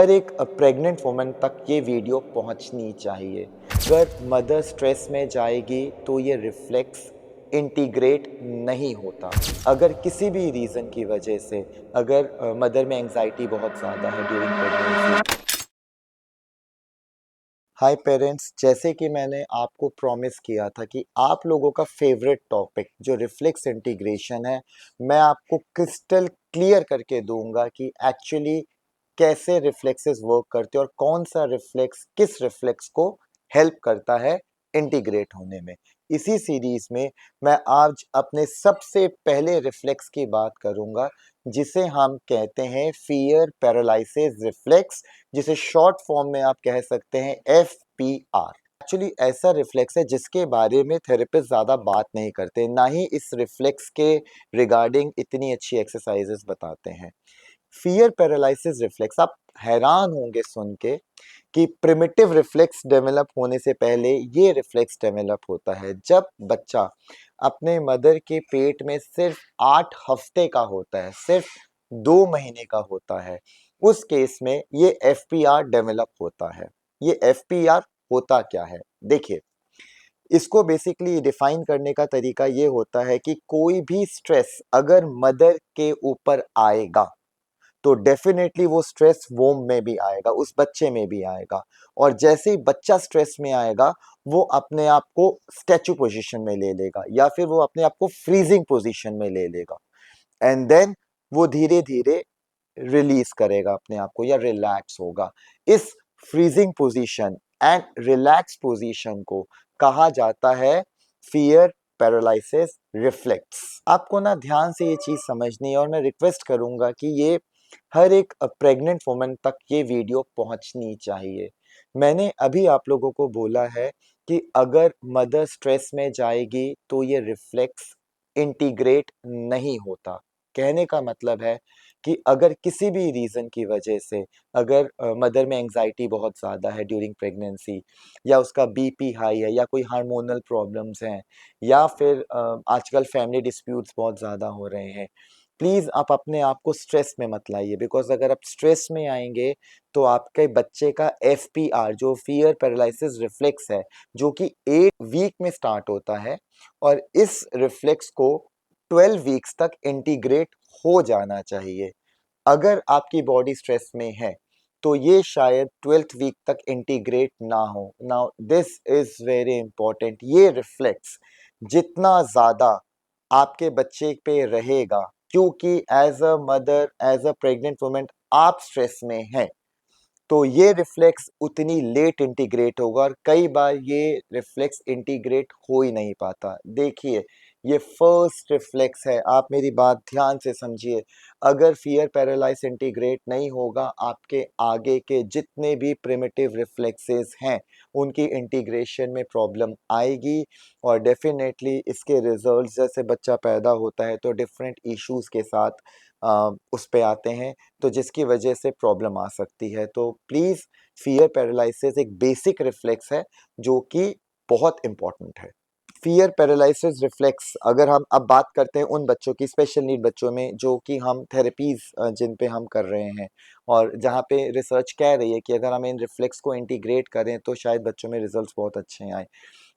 हर एक pregnant woman तक ये वीडियो पहुंचनी चाहिए। अगर मदर स्ट्रेस में जाएगी तो ये रिफ्लेक्स इंटीग्रेट नहीं होता। अगर किसी भी रीज़न की वजह से अगर मदर में एंजाइटी बहुत ज़्यादा है ड्यूरिंग प्रेगनेंसी। हाय पेरेंट्स, जैसे कि मैंने आपको प्रॉमिस किया था कि आप लोगों का फेवरेट टॉपिक जो रिफ्लेक्स इंटीग्रेशन है, मैं आपको क्रिस्टल क्लियर करके दूंगा कि एक्चुअली कैसे रिफ्लेक्सेस वर्क करते हैं और कौन सा रिफ्लेक्स किस रिफ्लेक्स को हेल्प करता है इंटीग्रेट होने में। इसी सीरीज में मैं आज अपने सबसे पहले रिफ्लेक्स की बात करूंगा, जिसे हम कहते हैं फियर पैरालिसिस रिफ्लेक्स, जिसे शॉर्ट फॉर्म में आप कह सकते हैं FPR। एक्चुअली ऐसा रिफ्लेक्स है जिसके बारे में थेरेपिस्ट ज़्यादा बात नहीं करते, ना ही इस रिफ्लेक्स के रिगार्डिंग इतनी अच्छी एक्सरसाइजेस बताते हैं। फियर पैरालिसिस रिफ्लेक्स, आप हैरान होंगे सुन के कि प्रिमिटिव रिफ्लेक्स डेवलप होने से पहले ये रिफ्लेक्स डेवलप होता है जब बच्चा अपने मदर के पेट में सिर्फ 8 हफ्ते का होता है, सिर्फ 2 महीने का होता है। उस केस में ये FPR डेवलप होता है। ये FPR होता क्या है? देखिए, इसको बेसिकली डिफाइन करने का तरीका ये होता है कि कोई भी स्ट्रेस अगर मदर के ऊपर आएगा तो डेफिनेटली वो स्ट्रेस वोम में भी आएगा, उस बच्चे में भी आएगा। और जैसे ही बच्चा स्ट्रेस में आएगा, वो अपने आप को स्टैचू पोजीशन में ले लेगा या फिर वो अपने आप को फ्रीजिंग पोजीशन में ले लेगा, एंड देन वो धीरे धीरे रिलीज करेगा अपने आप को या रिलैक्स होगा। इस freezing position and relax position को कहा जाता है फियर पैरालिसिस रिफ्लेक्स। आपको ना ध्यान से ये चीज समझनी है और मैं रिक्वेस्ट करूंगा कि ये हर एक प्रेग्नेंट वुमन तक ये वीडियो पहुंचनी चाहिए। मैंने अभी आप लोगों को बोला है कि अगर मदर स्ट्रेस में जाएगी तो ये रिफ्लेक्स इंटीग्रेट नहीं होता। कहने का मतलब है कि अगर किसी भी रीज़न की वजह से अगर मदर में एंजाइटी बहुत ज़्यादा है ड्यूरिंग प्रेगनेंसी, या उसका बीपी हाई है, या कोई हार्मोनल प्रॉब्लम्स हैं, या फिर आजकल फैमिली डिस्प्यूट्स बहुत ज़्यादा हो रहे हैं, प्लीज़ आप अपने आप को स्ट्रेस में मत लाइए। बिकॉज़ अगर आप स्ट्रेस में आएँगे तो आपके बच्चे का FPR जो फ़ियर पैरालिसिस रिफ्लेक्स है, जो कि 8 वीक में स्टार्ट होता है, और इस रिफ्लेक्स को 12 वीक्स तक इंटीग्रेट हो जाना चाहिए। अगर आपकी बॉडी स्ट्रेस में है तो ये शायद 12th वीक तक इंटीग्रेट ना हो। Now this is very important. ये रिफ्लेक्स जितना ज्यादा आपके बच्चे पे रहेगा, क्योंकि as a mother, as a pregnant women आप स्ट्रेस में हैं, तो ये रिफ्लेक्स उतनी लेट इंटीग्रेट होगा और कई बार ये रिफ्लेक्स इंटीग्रेट हो ही नहीं पाता। देखिए, ये फर्स्ट रिफ्लेक्स है, आप मेरी बात ध्यान से समझिए। अगर फियर पैरालाइज इंटीग्रेट नहीं होगा, आपके आगे के जितने भी प्रिमिटिव रिफ्लेक्सेस हैं उनकी इंटीग्रेशन में प्रॉब्लम आएगी, और डेफिनेटली इसके रिजल्ट्स जैसे बच्चा पैदा होता है तो डिफरेंट इश्यूज के साथ उस पे आते हैं, तो जिसकी वजह से प्रॉब्लम आ सकती है। तो प्लीज़, फियर पैरालिसिस एक बेसिक रिफ्लेक्स है जो कि बहुत इम्पोर्टेंट है। फियर पैरालिसिस रिफ्लेक्स, अगर हम अब बात करते हैं उन बच्चों की, स्पेशल नीड बच्चों में, जो कि हम थेरेपीज जिन पे हम कर रहे हैं, और जहाँ पे रिसर्च कह रही है कि अगर हम इन रिफ्लेक्स को इंटीग्रेट करें तो शायद बच्चों में रिजल्ट्स बहुत अच्छे आए।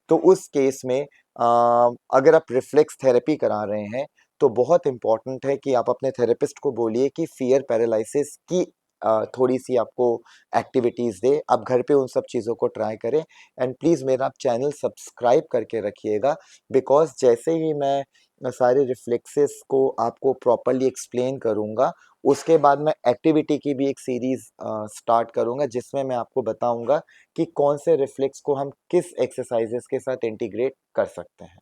तो उस केस में अगर आप रिफ्लेक्स थेरेपी करा रहे हैं तो बहुत इंपॉर्टेंट है कि आप अपने थेरेपिस्ट को बोलिए कि फियर पैरालिसिस की थोड़ी सी आपको एक्टिविटीज़ दे, आप घर पे उन सब चीज़ों को ट्राई करें। एंड प्लीज़ मेरा आप चैनल सब्सक्राइब करके रखिएगा, बिकॉज जैसे ही मैं सारे रिफ्लेक्सेस को आपको प्रॉपरली एक्सप्लेन करूँगा, उसके बाद मैं एक्टिविटी की भी एक सीरीज़ स्टार्ट करूँगा, जिसमें मैं आपको बताऊँगा कि कौन से रिफ्लेक्स को हम किस एक्सरसाइजेस के साथ इंटीग्रेट कर सकते हैं।